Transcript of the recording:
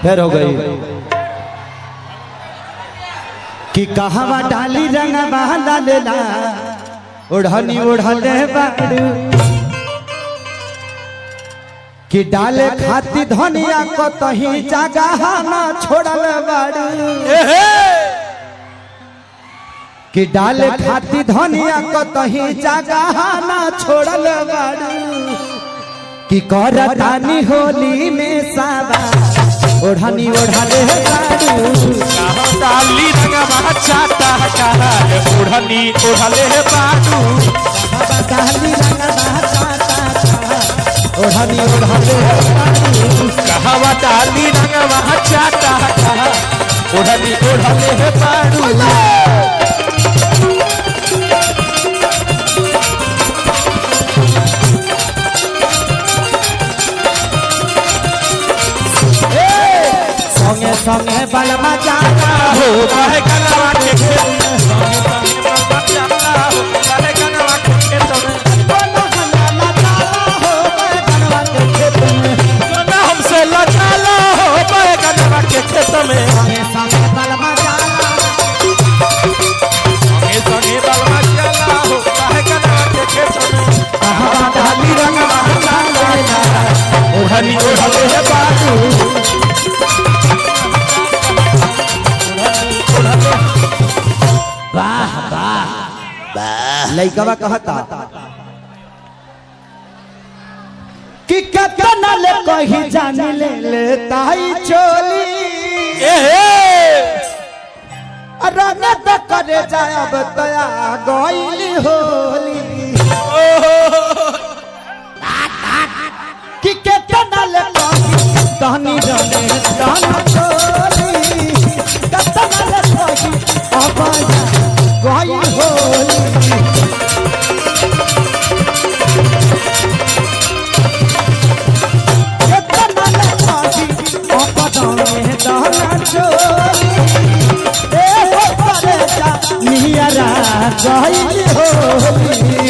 फिर हो गई कि कहवा डाली रंगवा डालेला ओढ़नी ओढ़ले बाड़ू कि डाले खाती धनिया को तही जगह ना छोड़ल बाड़ू कि डाले खाती धनिया को तही जगह ना छोड़ल बाड़ू कि करतानी होली में सावा ओढ़नी ओढ़ले बाड़ू डाली रंगवा चाटा कहा ओढ़नी ओढ़ले बाड़ू डाली रंगवा चाटा ओढ़नी ओढ़ले बाड़ू कहवा डाली रंगवा चाटा कहा ओढ़नी ओढ़ले बाड़ू संगे संगे बलमा जाना हो कहे गनवा के खेत में संगे संगे बलमा जाना हो कहे गनवा के खेत में सोना हमसे लचाला हो कहे गनवा के खेत में संगे संगे बलमा जाना संगे संगे बलमा जाना हो कहे गनवा के खेत में कहवा डाली रंगवा डालेला ओढ़नी ओढ़ले बाड़ू वाह वाह लइकवा कहता कि कतना ले कही जान ले ताई चोली रंग त करे जायब तया गइली होली कि कतना ले कही तहनी जाने ताना चोली कतना ले कही अब गई होली कतना ले कही अब में दाना चोली ए हो करे जा नियरा गई होली